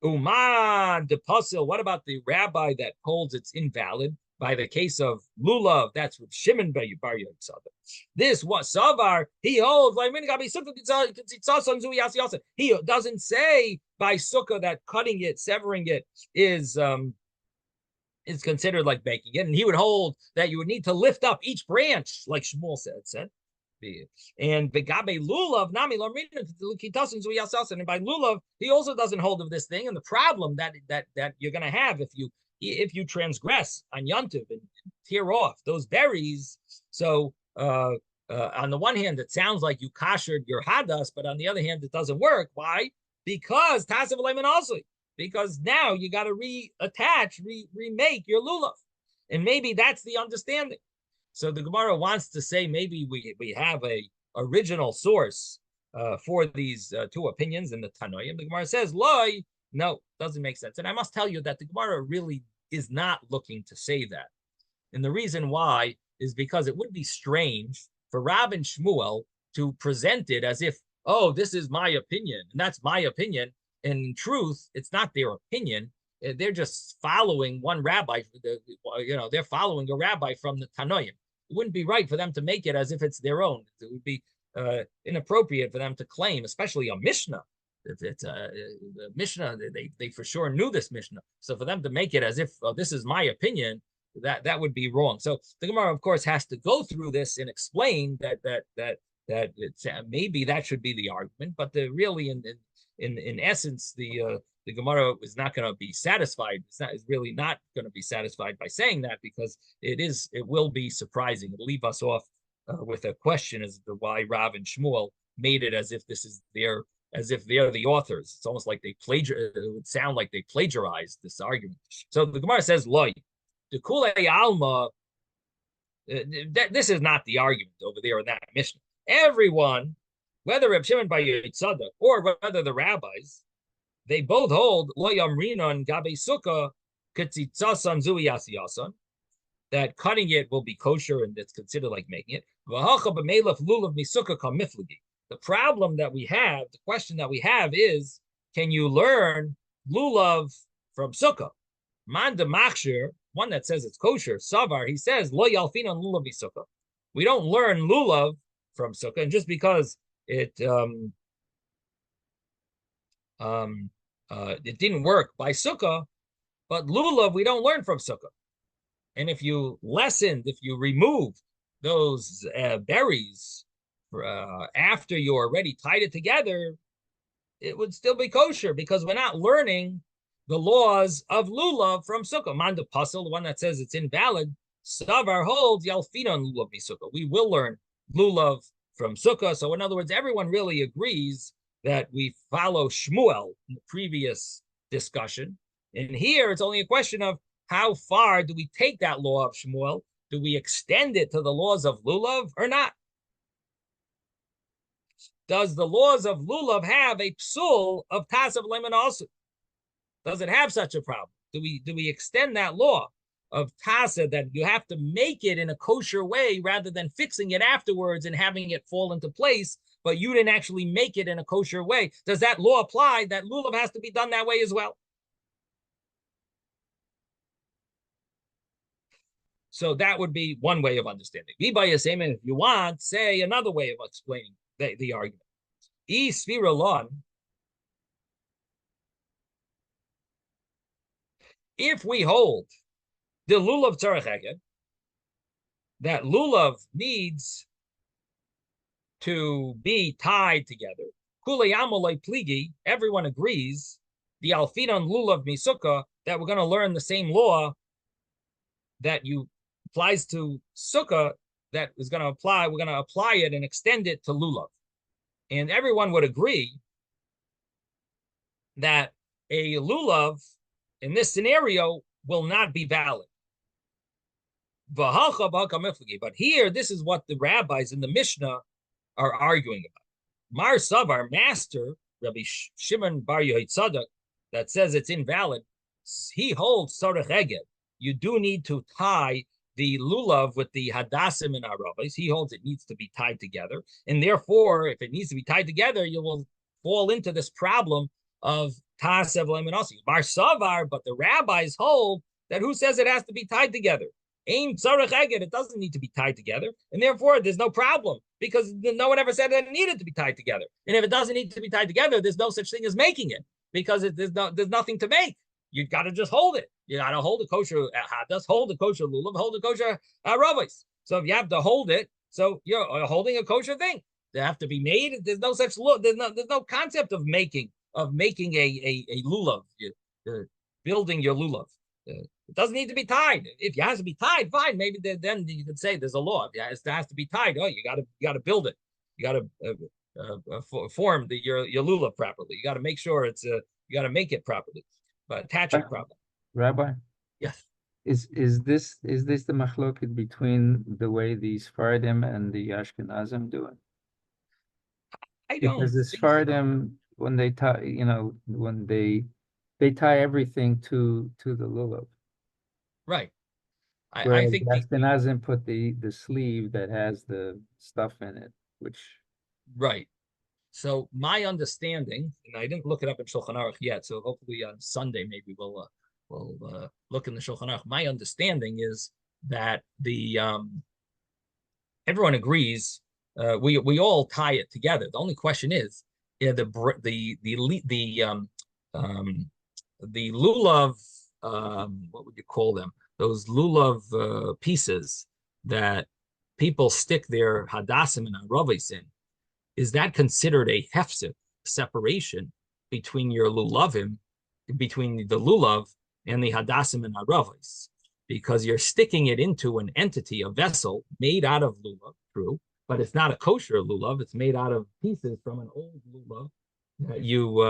Uman de Pasil, what about the rabbi that holds it's invalid by the case of lulav? That's with Shimon Bar Yotzada. This was Savar, he holds he doesn't say by sukkah that cutting it, severing it is considered like baking it, and he would hold that you would need to lift up each branch, like Shmuel said. And begabe lulav nami and by lulav he also doesn't hold of this thing. And the problem that you're going to have if you transgress on Yontiv and tear off those berries. So on the one hand, it sounds like you kashered your hadas, but on the other hand, it doesn't work. Why? Because tasav lemon also. Because now you got to remake your lulav, and maybe that's the understanding. So the Gemara wants to say maybe we have a original source for these two opinions in the Tanoim. The Gemara says, "Loi, no, doesn't make sense." And I must tell you that the Gemara really is not looking to say that. And the reason why is because it would be strange for Rav and Shmuel to present it as if, oh, this is my opinion, and that's my opinion. And in truth, it's not their opinion. They're just following one rabbi. They're following a rabbi from the Tanoim. It wouldn't be right for them to make it as if it's their own. It would be inappropriate for them to claim, especially a Mishnah. It's a Mishnah. They for sure knew this Mishnah. So for them to make it as if this is my opinion, that would be wrong. So the Gemara, of course, has to go through this and explain that it's, maybe that should be the argument, but really in essence, the Gemara is not going to be satisfied. It's really not going to be satisfied by saying that, because it will be surprising. It'll leave us off with a question as to why Rav and Shmuel made it as if as if they're the authors. It's almost like it would sound like they plagiarized this argument. So the Gemara says, "Loi, the Kulei Alma." This is not the argument over there in that Mishnah. Everyone, whether Reb Shimon Bar Yotzada or whether the rabbis, they both hold lo yamrinon gabe sukkah ketzitzasan zui yasiyasan, that cutting it will be kosher and it's considered like making it. The problem that we have, the question that we have is, can you learn lulav from sukkah? Man de machshir, one that says it's kosher, savar, he says lo yalfinon lulav sukkah. We don't learn lulav from sukkah, and just because it didn't work by sukkah, but lulav we don't learn from sukkah. And if you remove those berries after you already tied it together, it would still be kosher because we're not learning the laws of lulav from sukkah. Manda Puzzle, the one that says it's invalid, Savar holds yalfinon lulav sukkah. We will learn lulav from sukkah. So in other words, everyone really agrees that we follow Shmuel in the previous discussion. And here it's only a question of how far do we take that law of Shmuel? Do we extend it to the laws of lulav or not? Does the laws of lulav have a psul of tasav lemon also? Does it have such a problem? Do we extend that law of tasa that you have to make it in a kosher way rather than fixing it afterwards and having it fall into place, but you didn't actually make it in a kosher way? Does that law apply that lulav has to be done that way as well? So that would be one way of understanding. If you want, say another way of explaining the argument. If we hold the lulav tzarech eged, that lulav needs to be tied together, everyone agrees, the alfinon lulav misukah, that we're going to learn the same law that applies to sukkah, that is going to apply, we're going to apply it and extend it to lulav. And everyone would agree that a lulav in this scenario will not be valid. But here, this is what the rabbis in the Mishnah are arguing about. Mar Sav, our master, Rabbi Shimon Bar Yochai, that says it's invalid, he holds Tzarech Eged. You do need to tie the lulav with the hadassim and arabis. He holds it needs to be tied together. And therefore, if it needs to be tied together, you will fall into this problem of tasev leminasi. Bar Savar, but the rabbis hold that who says it has to be tied together? Aim tzarech eged, it doesn't need to be tied together. And therefore, there's no problem because no one ever said that it needed to be tied together. And if it doesn't need to be tied together, there's no such thing as making it because there's nothing to make. You got to just hold it. You got to hold the kosher hadas, hold the kosher lulav, hold the kosher arabis. So if you have to hold it, so you're holding a kosher thing. They have to be made. There's no such law. There's no concept of making a lulav, building your lulav. It doesn't need to be tied. If it has to be tied, fine. Maybe then you could say there's a law. If it has to be tied, you got to build it. You got to form your lulav properly. You got to make sure you got to make it properly. But attach it properly. Rabbi? Yes. Is this the machloket between the way the Sephardim and the Ashkenazim do it? I don't. Because the Sephardim, when they tie, when they tie everything to the lulav. Right. I think the Ashkenazim put the sleeve that has the stuff in it, which. Right. So my understanding, and I didn't look it up in Shulchan Aruch yet, so hopefully on Sunday maybe we'll look in the Shulchan Aruch. My understanding is that everyone agrees we all tie it together. The only question is the lulav, what would you call them? Those lulav pieces that people stick their hadassim and aravis in. Is that considered a hefsek, separation between your lulavim, between the lulav and the hadassim and aravis? Because you're sticking it into an entity, a vessel made out of lulav, true, but it's not a kosher lulav. It's made out of pieces from an old lulav that you.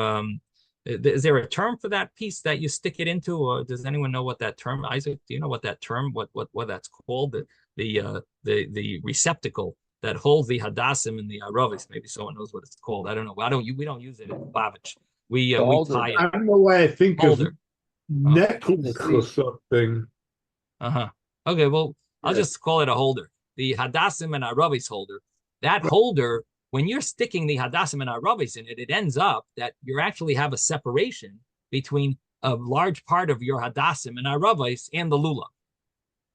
Is there a term for that piece that you stick it into, or does anyone know what that term? Isaac, do you know what that term? What that's called? The receptacle that holds the hadassim and the aravis. Maybe someone knows what it's called. I don't know. We don't use it in Bavitch. we Holder. tie I it. don't know why I think Holder. of necklace or something. Okay, well, I'll Yeah. just call it a holder. The Hadassim and Aravis holder. That holder, when you're sticking the Hadassim and Aravis in it, it ends up that you actually have a separation between a large part of your Hadassim and Aravis and the lulav.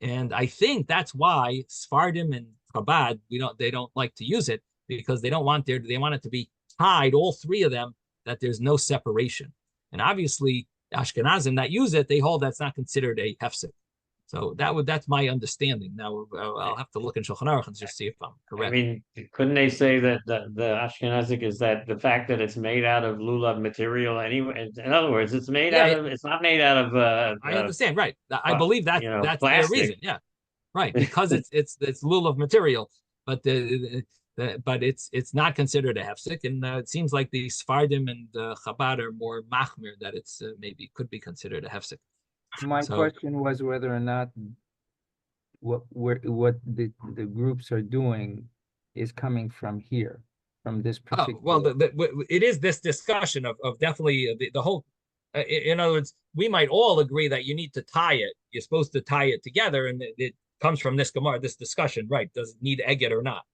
And I think that's why Sfardim and Chabad, they don't like to use it, because they want it to be tied, all three of them, that there's no separation. And obviously, Ashkenazim that use it, they hold that's not considered a hefsek. So that's my understanding. Now I'll have to look in Shulchan Aruch and just see if I'm correct. I mean, couldn't they say that the Ashkenazic is that the fact that it's made out of lulav material anyway? In other words, it's made out of. It's not made out of. I understand, right? I believe that's their plastic. reason. Yeah, right. Because it's lulav material, but but it's not considered a hefsek, and it seems like the Sfardim and Chabad are more machmir that it's maybe could be considered a hefsek. My question was whether or not what the groups are doing is coming from here, from this particular. Well, it is this discussion of definitely the whole. In other words, we might all agree that you need to tie it. You're supposed to tie it together, and it comes from this Gemara, this discussion, right? Does it need eget or not?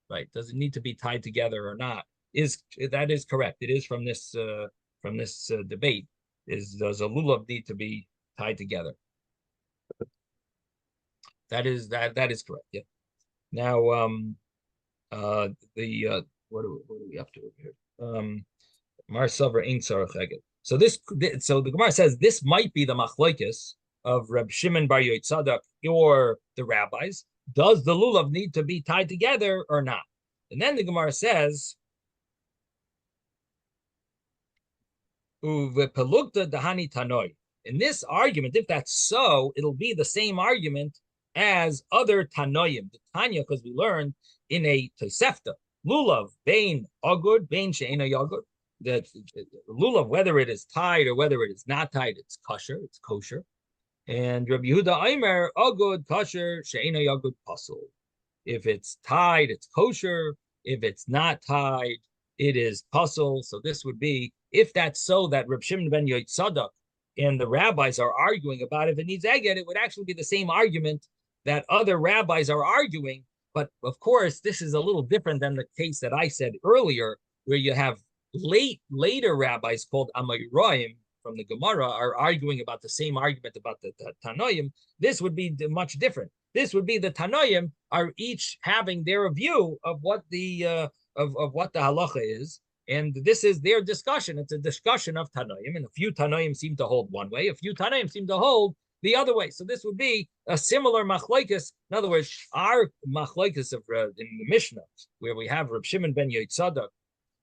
Right? Does it need to be tied together or not? That is correct? It is from this debate. Does a lulav need to be tied together? That is correct. Yeah. Now, what are we up to here? Mar Sover ain't Sarach Eget. So the Gemara says this might be the machlokes of Reb Shimon Bar Yotzadok or the rabbis. Does the lulav need to be tied together or not? And then the Gemara says, Uvepelugta dahani tanoi. In this argument, if that's so, it'll be the same argument as other Tanoim. The Tanya, because we learned in a Tosefta, lulav, bein agud, bein she'ena yagud, that lulav, whether it is tied or whether it is not tied, it's kosher. And Rabbi Yehuda Aimer, agud, kosher, she'ena yagud, pasul. If it's tied, it's kosher. If it's not tied, it is pasul. So this would be, if that's so, that Reb Shimon ben Yotzadok and the rabbis are arguing about if it needs eget, it would actually be the same argument that other rabbis are arguing. But of course, this is a little different than the case that I said earlier, where you have later rabbis called Amoraim from the Gemara are arguing about the same argument about the Tanoim. This would be much different. This would be the Tanoim are each having their view of what the what the halacha is. And this is their discussion. It's a discussion of Tanoim, and a few Tanoim seem to hold one way, a few Tanoim seem to hold the other way. So this would be a similar machlokes. In other words, our machlokes of in the Mishnah, where we have Reb Shimon ben Yotzadok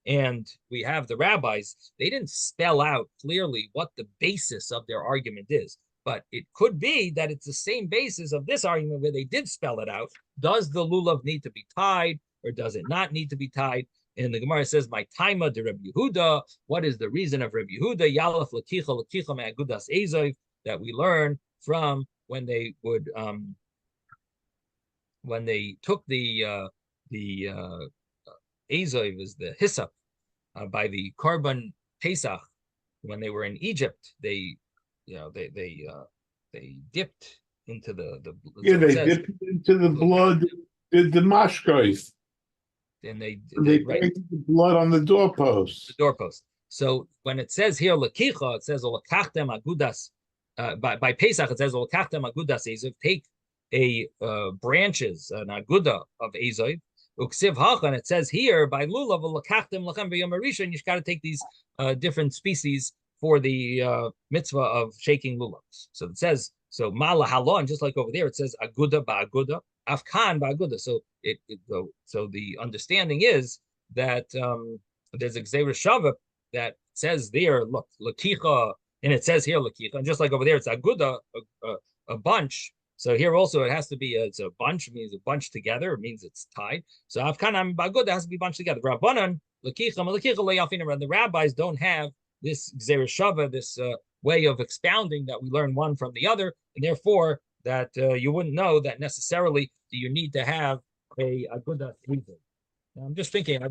and we have the rabbis, they didn't spell out clearly what the basis of their argument is. But it could be that it's the same basis of this argument where they did spell it out. Does the lulav need to be tied or does it not need to be tied? And the Gemara says, "My taima de Reb Yehuda." What is the reason of Reb Yehuda? Yalaf lakicha me'agudas ezov, that we learn from when they would when they took the ezov is the hyssop by the korban Pesach when they were in Egypt. They dipped into the dipped into the blood, the mashkos. And they write the blood on the doorpost. The doorpost. So when it says here lakicha, it says olakachtem agudas. By Pesach, it says olakachtem agudas ezov. Take a branches, an aguda of ezov. Uksiv hachan. It says here by lulav olakachtem lachem b'yom harishon. You got to take these different species for the mitzvah of shaking lulavs. So it says mala halon, just like over there, it says aguda ba'aguda. Afkan ba'aguda. So so the understanding is that there's a gzeira shava that says there, look, lakicha, and it says here lakicha, and just like over there, it's aguda, a bunch. So here also it has to be it's a bunch, it means a bunch together, it means it's tied. So afkan ba'aguda has to be bunched together. Rabbanan lakicha le'yafina, and the rabbis don't have this gzeira shava, this way of expounding that we learn one from the other, and therefore that you wouldn't know that necessarily do you need to have a good reason. I'm just thinking, and